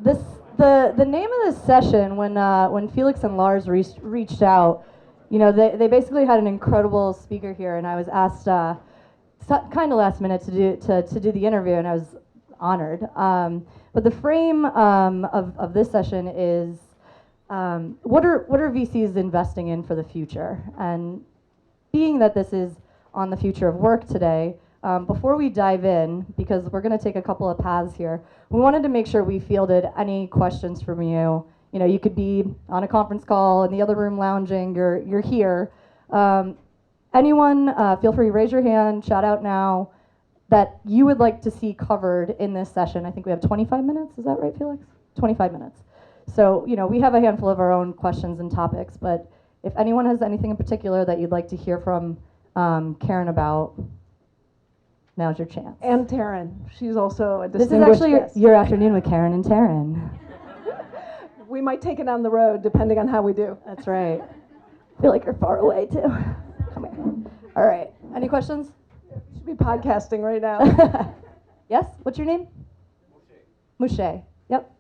this the name of this session when Felix and Lars reached out, they basically had an incredible speaker here, and I was asked kind of last minute to do the interview, and I was honored. But the frame of this session is what are VCs investing in for the future, and being that this is on the future of work today. Before we dive in, because we're going to take a couple of paths here, we wanted to make sure we fielded any questions from you. You could be on a conference call in the other room lounging. You're here. Anyone, feel free to raise your hand, shout out now, that you would like to see covered in this session. I think we have 25 minutes. Is that right, Felix? 25 minutes. So, we have a handful of our own questions and topics, but if anyone has anything in particular that you'd like to hear from Karin about, now's your chance. And Taryn. She's also a This distinguished is actually guest. your afternoon with Karin and Taryn. We might take it on the road, depending on how we do. That's right. I feel like you're far away, too. Come here. All right. Any questions? We should be podcasting right now. Yes? What's your name? Moshe. Yep.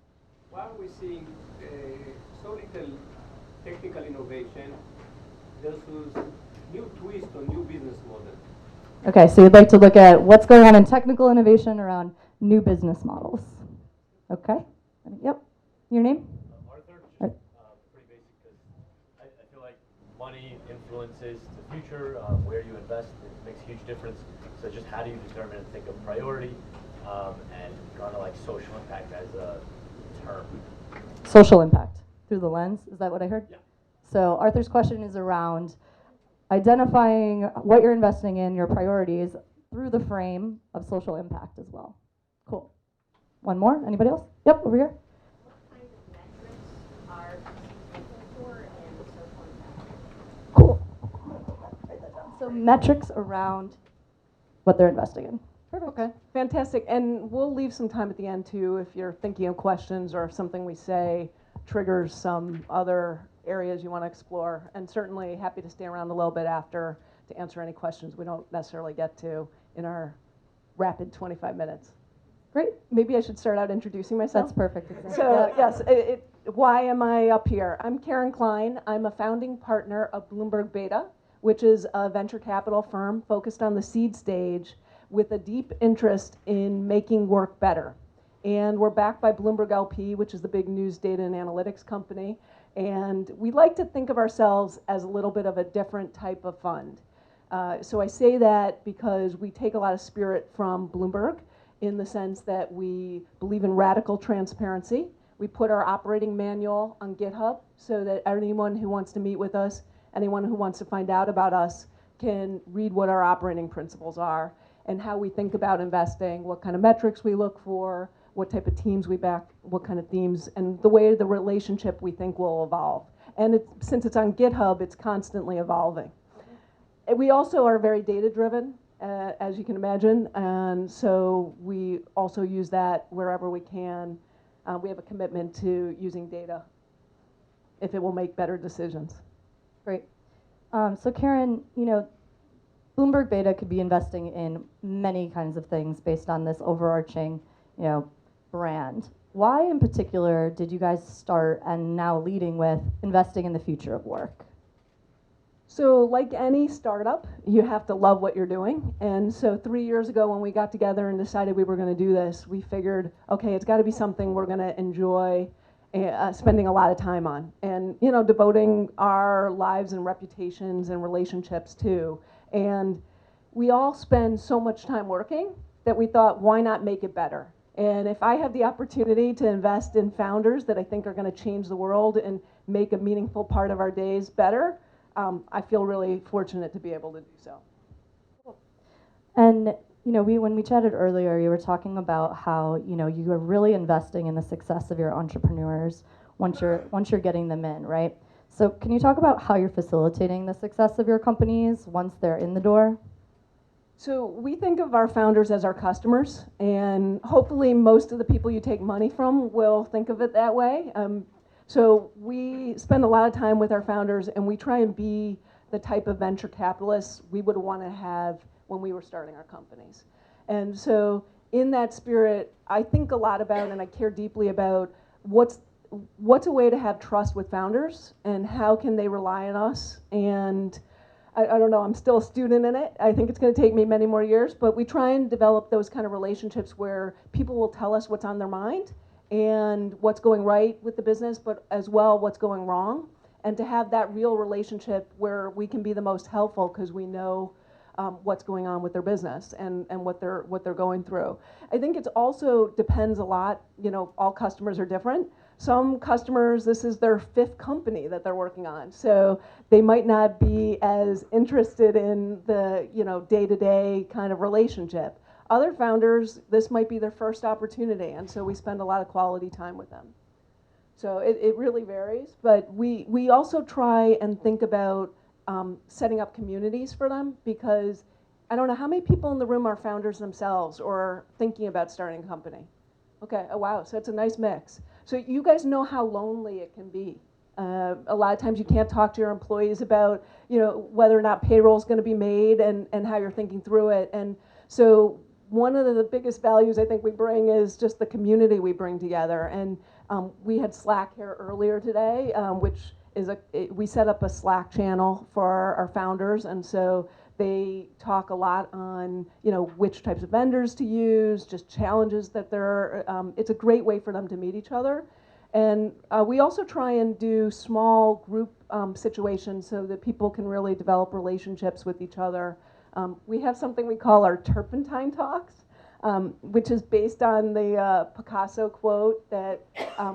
Why are we seeing so little technical innovation versus new twist on new business model? Okay, so you'd like to look at what's going on in technical innovation around new business models. Okay. Yep. Your name? Arthur, just pretty basic, because I feel like money influences the future, where you invest, it makes a huge difference. So just how do you determine and think of priority and kind of like social impact as a term? Social impact through the lens. Is that what I heard? Yeah. So Arthur's question is around identifying what you're investing in, your priorities, through the frame of social impact as well. Cool. One more? Anybody else? Yep, over here. Cool. Write that down. So metrics around what they're investing in. Perfect. Okay, fantastic. And we'll leave some time at the end, too, if you're thinking of questions or if something we say triggers some other areas you want to explore. And certainly happy to stay around a little bit after to answer any questions we don't necessarily get to in our rapid 25 minutes. Great. Maybe I should start out introducing myself. That's perfect. Exactly. So, yes, why am I up here? I'm Karin Klein. I'm a founding partner of Bloomberg Beta, which is a venture capital firm focused on the seed stage with a deep interest in making work better. And we're backed by Bloomberg LP, which is the big news data and analytics company. And we like to think of ourselves as a little bit of a different type of fund. So I say that because we take a lot of spirit from Bloomberg in the sense that we believe in radical transparency. We put our operating manual on GitHub so that anyone who wants to meet with us, anyone who wants to find out about us, can read what our operating principles are and how we think about investing, what kind of metrics we look for, what type of teams we back, what kind of themes, and the way the relationship we think will evolve. And since it's on GitHub, it's constantly evolving. And we also are very data-driven, as you can imagine, and so we also use that wherever we can. We have a commitment to using data if it will make better decisions. Great. So Karin, Bloomberg Beta could be investing in many kinds of things based on this overarching, brand. Why in particular did you guys start and now leading with investing in the future of work? So like any startup, you have to love what you're doing. And so 3 years ago when we got together and decided we were going to do this, we figured, okay, it's got to be something we're going to enjoy spending a lot of time on. And, devoting our lives and reputations and relationships to. And we all spend so much time working that we thought, why not make it better? And if I have the opportunity to invest in founders that I think are going to change the world and make a meaningful part of our days better, I feel really fortunate to be able to do so. And when we chatted earlier, you were talking about how you are really investing in the success of your entrepreneurs once you're getting them in, right? So can you talk about how you're facilitating the success of your companies once they're in the door? So we think of our founders as our customers, and hopefully most of the people you take money from will think of it that way. So we spend a lot of time with our founders, and we try and be the type of venture capitalists we would want to have when we were starting our companies. And so in that spirit, I think a lot about, and I care deeply about, what's a way to have trust with founders, and how can they rely on us? And I don't know, I'm still a student in it. I think it's going to take me many more years, but we try and develop those kind of relationships where people will tell us what's on their mind and what's going right with the business, but as well what's going wrong, and to have that real relationship where we can be the most helpful because we know what's going on with their business and what they're going through. I think it also depends a lot, all customers are different. Some customers, this is their 5th company that they're working on, so they might not be as interested in the day-to-day kind of relationship. Other founders, this might be their first opportunity, and so we spend a lot of quality time with them. So it really varies, but we also try and think about setting up communities for them, because I don't know how many people in the room are founders themselves or thinking about starting a company. Okay, oh wow, so it's a nice mix. So you guys know how lonely it can be. A lot of times you can't talk to your employees about whether or not payroll is going to be made and how you're thinking through it. And so one of the biggest values I think we bring is just the community we bring together. And we had Slack here earlier today, which is we set up a Slack channel for our founders, and so they talk a lot on which types of vendors to use, just challenges that they're. It's a great way for them to meet each other, and we also try and do small group situations so that people can really develop relationships with each other. We have something we call our turpentine talks, which is based on the Picasso quote that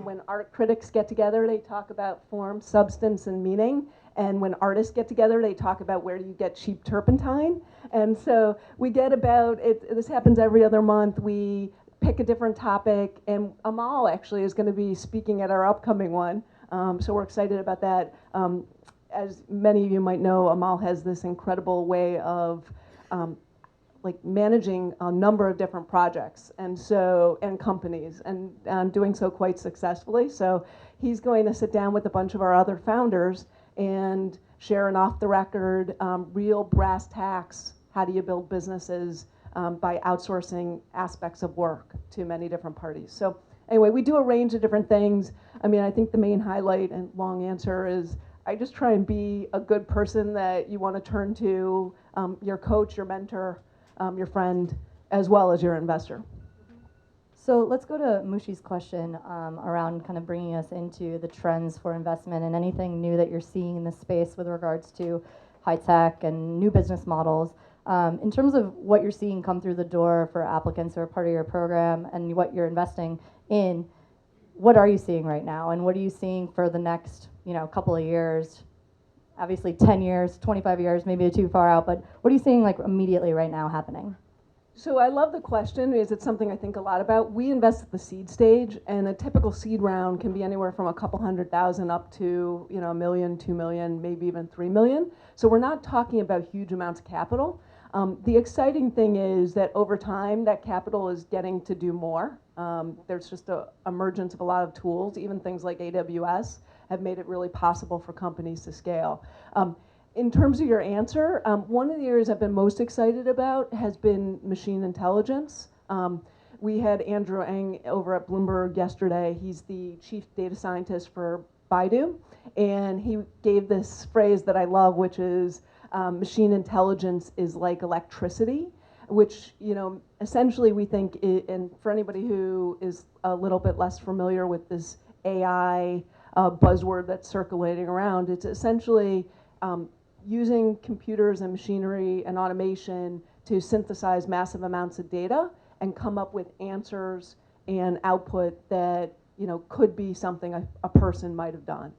when art critics get together, they talk about form, substance, and meaning. And when artists get together, they talk about where do you get cheap turpentine. And so we get about, this happens every other month, we pick a different topic, and Amal actually is going to be speaking at our upcoming one. So we're excited about that. As many of you might know, Amal has this incredible way of managing a number of different projects and companies, and doing so quite successfully. So he's going to sit down with a bunch of our other founders and share an off-the-record, real brass tacks, how do you build businesses by outsourcing aspects of work to many different parties. So anyway, we do a range of different things. I mean, I think the main highlight and long answer is I just try and be a good person that you want to turn to, your coach, your mentor, your friend, as well as your investor. So let's go to Mushi's question around kind of bringing us into the trends for investment and anything new that you're seeing in the space with regards to high tech and new business models. In terms of what you're seeing come through the door for applicants who are part of your program and what you're investing in, what are you seeing right now, and what are you seeing for the next couple of years? Obviously 10 years, 25 years, maybe too far out, but what are you seeing immediately right now happening? So I love the question, because it's something I think a lot about. We invest at the seed stage, and a typical seed round can be anywhere from a couple $100,000 up to $1 million, $2 million, maybe even $3 million. So we're not talking about huge amounts of capital. The exciting thing is that over time, that capital is getting to do more. There's just an emergence of a lot of tools, even things like AWS have made it really possible for companies to scale. In terms of your answer, one of the areas I've been most excited about has been machine intelligence. We had Andrew Ng over at Bloomberg yesterday. He's the chief data scientist for Baidu, and he gave this phrase that I love, which is machine intelligence is like electricity, which essentially we think, and for anybody who is a little bit less familiar with this AI buzzword that's circulating around, it's essentially using computers and machinery and automation to synthesize massive amounts of data and come up with answers and output that could be something a person might have done.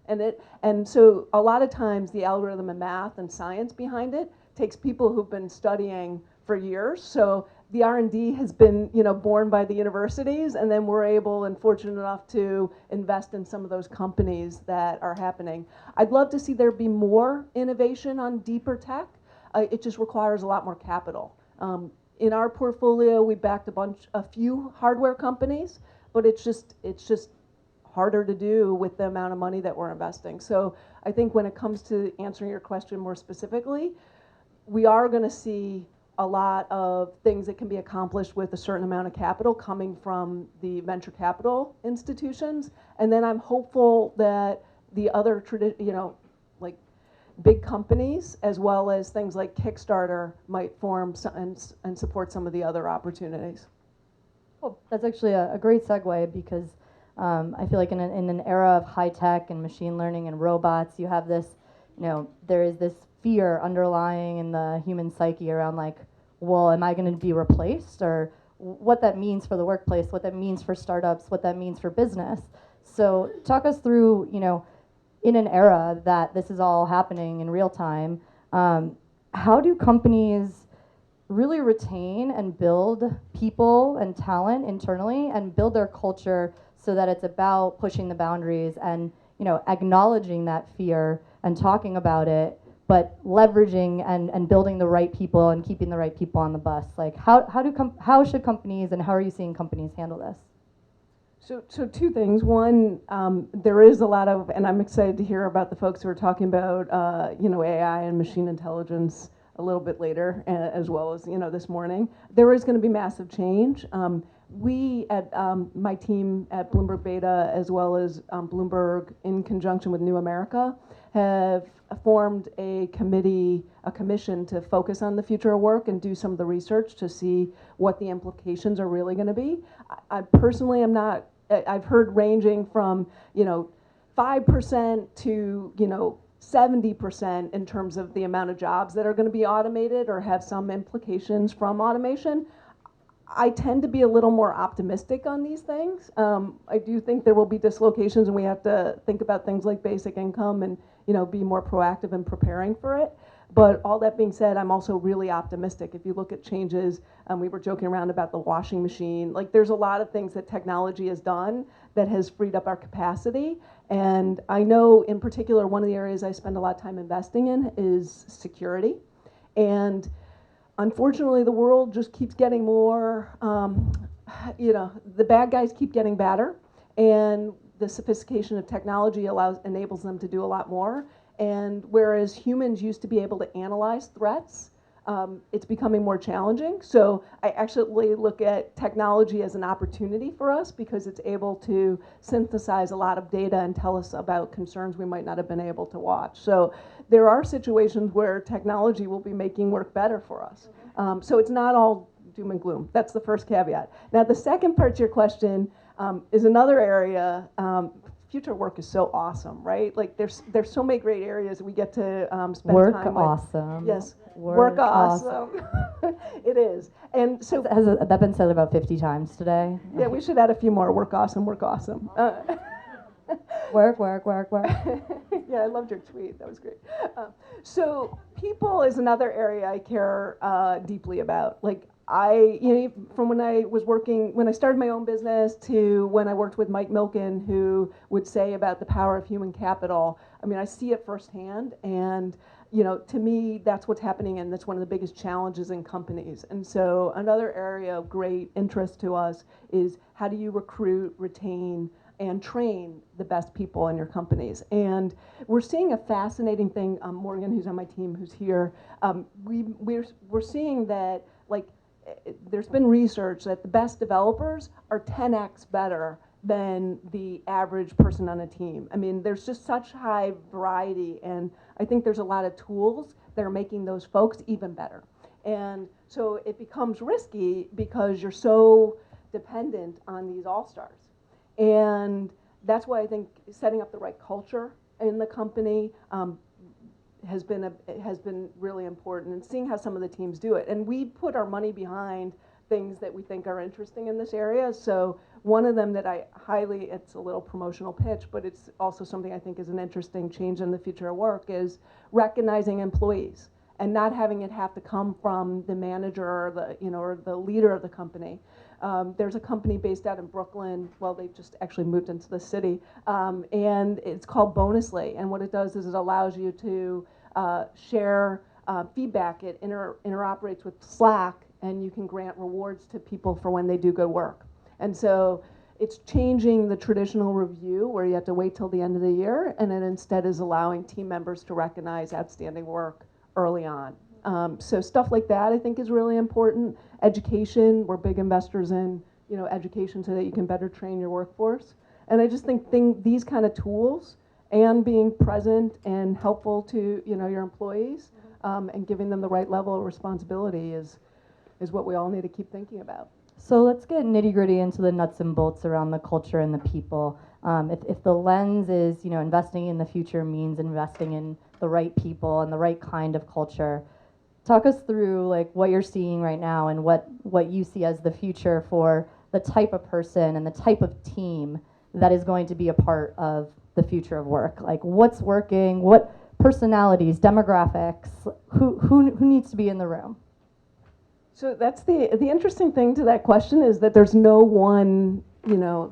And so a lot of times the algorithm and math and science behind it takes people who've been studying for years. So the R&D has been born by the universities, and then we're able and fortunate enough to invest in some of those companies that are happening. I'd love to see there be more innovation on deeper tech. It just requires a lot more capital. In our portfolio, we backed a few hardware companies, but it's just harder to do with the amount of money that we're investing. So I think when it comes to answering your question more specifically, we are going to see a lot of things that can be accomplished with a certain amount of capital coming from the venture capital institutions. And then I'm hopeful that the other, like big companies, as well as things like Kickstarter, might form and support some of the other opportunities. Cool. That's actually a great segue because I feel like in an era of high tech and machine learning and robots, you have this, there is this fear underlying in the human psyche around like, well, am I going to be replaced? Or what that means for the workplace, what that means for startups, what that means for business. So talk us through, in an era that this is all happening in real time, how do companies really retain and build people and talent internally and build their culture so that it's about pushing the boundaries and acknowledging that fear and talking about it, but leveraging and building the right people and keeping the right people on the bus? Like how should companies and how are you seeing companies handle this? So two things. One, there is a lot of, and I'm excited to hear about the folks who are talking about AI and machine intelligence a little bit later, as well as this morning. There is going to be massive change. We at my team at Bloomberg Beta, as well as Bloomberg in conjunction with New America, have formed a commission to focus on the future of work and do some of the research to see what the implications are really going to be. I personally am not, I've heard ranging from 5% to 70% in terms of the amount of jobs that are going to be automated or have some implications from automation. I tend to be a little more optimistic on these things. I do think there will be dislocations and we have to think about things like basic income and be more proactive in preparing for it. But all that being said, I'm also really optimistic. If you look at changes, we were joking around about the washing machine. Like there's a lot of things that technology has done that has freed up our capacity. And I know in particular, one of the areas I spend a lot of time investing in is security. And unfortunately, the world just keeps getting more, the bad guys keep getting badder. And the sophistication of technology enables them to do a lot more. And whereas humans used to be able to analyze threats, it's becoming more challenging. So I actually look at technology as an opportunity for us because it's able to synthesize a lot of data and tell us about concerns we might not have been able to watch. So there are situations where technology will be making work better for us. So it's not all doom and gloom. That's the first caveat. Now the second part to your question is another area. Future work is so awesome, right? Like there's so many great areas we get to spend work time with. Awesome. Yes, work awesome. It is. And so has that been said about 50 times today? Yeah, we should add a few more. Work awesome, work awesome. Work. Yeah, I loved your tweet. That was great. So people is another area I care deeply about. Like from when I started my own business to when I worked with Mike Milken, who would say about the power of human capital. I mean, I see it firsthand, and to me, that's what's happening, and that's one of the biggest challenges in companies. And so another area of great interest to us is how do you recruit, retain, and train the best people in your companies. And we're seeing a fascinating thing. Morgan, who's on my team, who's here, we're seeing that there's been research that the best developers are 10x better than the average person on a team. I mean, there's just such high variety, and I think there's a lot of tools that are making those folks even better. And so it becomes risky because you're so dependent on these all-stars. And that's why I think setting up the right culture in the company has been really important, and seeing how some of the teams do it. And we put our money behind things that we think are interesting in this area. So one of them that it's a little promotional pitch, but it's also something I think is an interesting change in the future of work, is recognizing employees and not having it have to come from the manager or the leader of the company. There's a company based out in Brooklyn. Well, they've just actually moved into the city, and it's called Bonusly. And what it does is it allows you to share feedback. It interoperates with Slack, and you can grant rewards to people for when they do good work. And so it's changing the traditional review where you have to wait till the end of the year, and it instead is allowing team members to recognize outstanding work early on. So stuff like that I think is really important. Education, we're big investors in, education so that you can better train your workforce. And I just think these kind of tools and being present and helpful to your employees and giving them the right level of responsibility is what we all need to keep thinking about. So let's get nitty gritty into the nuts and bolts around the culture and the people. If the lens is, investing in the future means investing in the right people and the right kind of culture, talk us through like what you're seeing right now and what you see as the future for the type of person and the type of team that is going to be a part of the future of work. Like what's working, what personalities, demographics, who needs to be in the room? So that's the interesting thing to that question is that there's no one,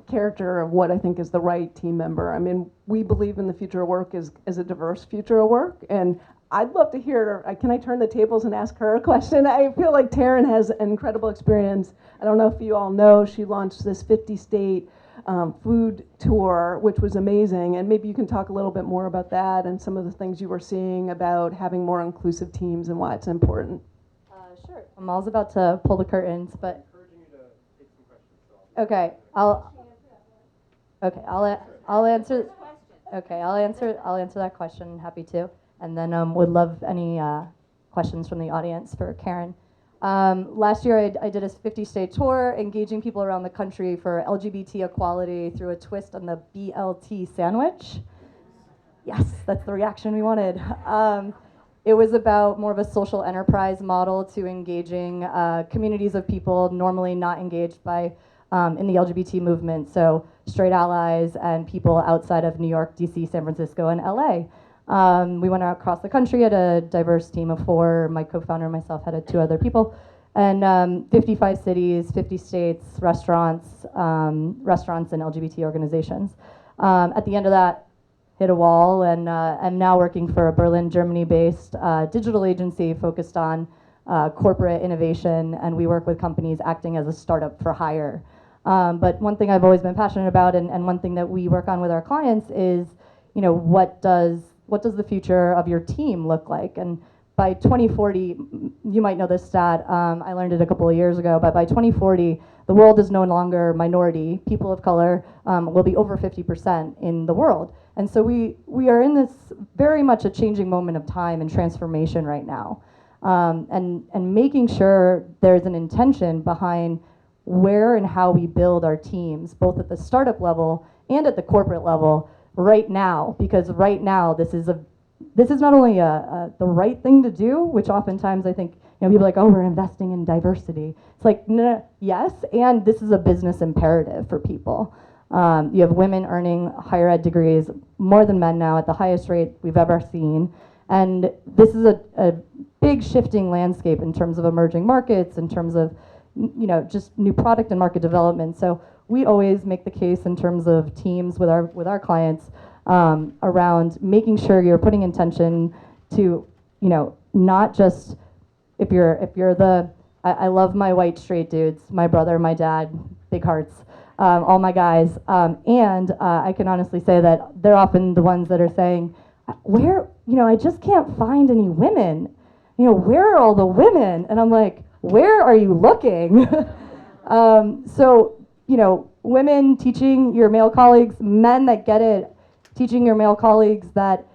character of what I think is the right team member. I mean, we believe in the future of work as a diverse future of work, and I'd love to hear, can I turn the tables and ask her a question? I feel like Taryn has an incredible experience. I don't know if you all know, she launched this 50-state food tour, which was amazing, and maybe you can talk a little bit more about that and some of the things you were seeing about having more inclusive teams and why it's important. Sure. Amal's about to pull the curtains, but Encouraging you to take some questions. So okay, I'll answer. Okay, I'll answer that question. Happy to, and then would love any questions from the audience for Karin. Last year I did a 50-state tour, engaging people around the country for LGBT equality through a twist on the BLT sandwich. Yes, that's the reaction we wanted. It was about more of a social enterprise model to engaging communities of people normally not engaged by in the LGBT movement, so straight allies and people outside of New York, DC, San Francisco, and LA. We went out across the country, had a diverse team of 4. My co-founder and myself had 2 other people, and 55 cities, 50 states, restaurants and LGBT organizations. At the end of that, hit a wall, and I'm now working for a Berlin, Germany-based digital agency focused on corporate innovation, and we work with companies acting as a startup for hire. But one thing I've always been passionate about, and one thing that we work on with our clients is, what does the future of your team look like? And by 2040, you might know this stat, I learned it a couple of years ago, but by 2040, the world is no longer minority. People of color will be over 50% in the world. And so we are in this very much a changing moment of time and transformation right now. And making sure there's an intention behind where and how we build our teams, both at the startup level and at the corporate level right now, because right now this is not only the right thing to do, which oftentimes I think people are like, oh, we're investing in diversity. It's like, no, yes, and this is a business imperative for people. You have women earning higher ed degrees more than men now at the highest rate we've ever seen. And this is a big shifting landscape in terms of emerging markets, in terms of just new product and market development. So we always make the case in terms of teams with our clients around making sure you're putting intention to not just if you're the I love my white straight dudes, my brother, my dad, big hearts. All my guys, and I can honestly say that they're often the ones that are saying, where, I just can't find any women, where are all the women? And I'm like, where are you looking? So, women teaching your male colleagues, men that get it, teaching your male colleagues that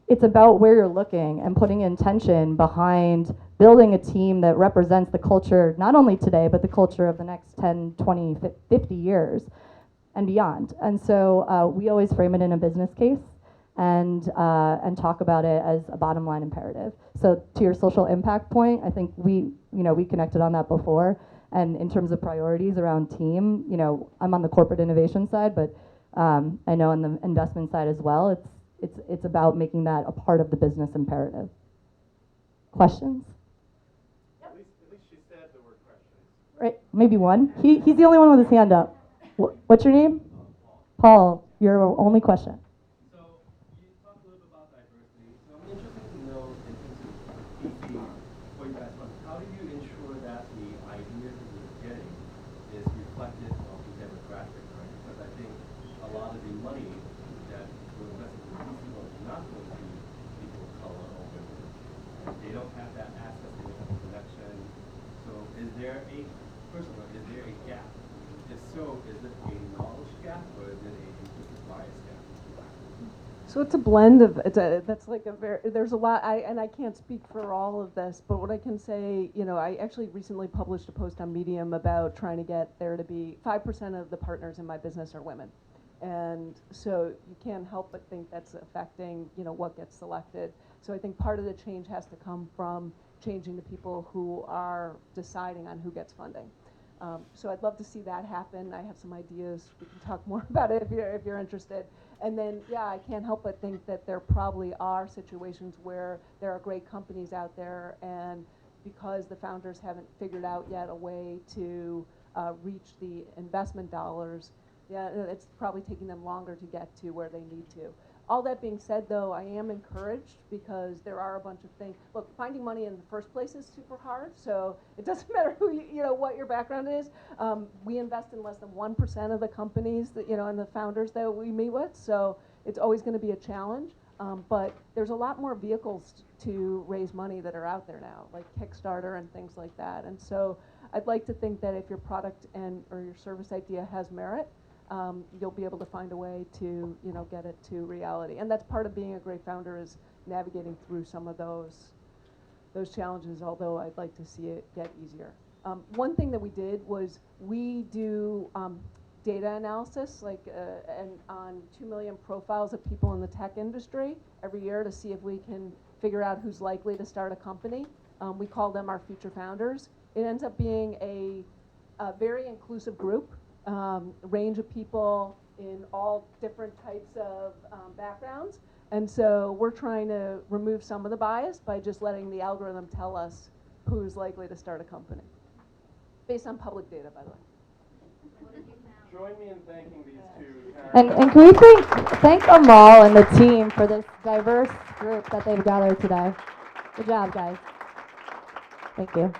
it's about where you're looking and putting intention behind building a team that represents the culture, not only today, but the culture of the next 10, 20, 50 years and beyond. And so we always frame it in a business case and talk about it as a bottom line imperative. So to your social impact point, I think we connected on that before. And in terms of priorities around team, I'm on the corporate innovation side, but I know on the investment side as well, it's about making that a part of the business imperative. Questions? at least she said the word questions. Right, maybe one. He's the only one with his hand up. What's your name? Paul, your only question. So you talked a little bit about diversity. So I'm interested to know in terms of PC, what you guys want, how do you ensure that the ideas that you're getting is reflective of the demographic, right? Because I think a lot of the money that we're investing in PC is not going to people of color or women. And they don't have that access So it's a blend of, that's like there's a lot, and I can't speak for all of this, but what I can say, I actually recently published a post on Medium about trying to get there to be 5% of the partners in my business are women. And so you can't help but think that's affecting, what gets selected. So I think part of the change has to come from changing the people who are deciding on who gets funding. So I'd love to see that happen. I have some ideas. We can talk more about it if you're interested. And then, yeah, I can't help but think that there probably are situations where there are great companies out there, and because the founders haven't figured out yet a way to reach the investment dollars, yeah, it's probably taking them longer to get to where they need to. All that being said, though, I am encouraged because there are a bunch of things. Look, finding money in the first place is super hard, so it doesn't matter who what your background is. We invest in less than 1% of the companies that and the founders that we meet with, so it's always going to be a challenge. But there's a lot more vehicles to raise money that are out there now, like Kickstarter and things like that. And so I'd like to think that if your product or your service idea has merit, you'll be able to find a way to get it to reality. And that's part of being a great founder, is navigating through some of those challenges, although I'd like to see it get easier. One thing that we did was we do data analysis, and on 2 million profiles of people in the tech industry every year to see if we can figure out who's likely to start a company. We call them our future founders. It ends up being a very inclusive group. Range of people in all different types of backgrounds. And so we're trying to remove some of the bias by just letting the algorithm tell us who's likely to start a company. Based on public data, by the way. Join me in thanking these two. And can we thank Amal and the team for this diverse group that they've gathered today. Good job, guys. Thank you.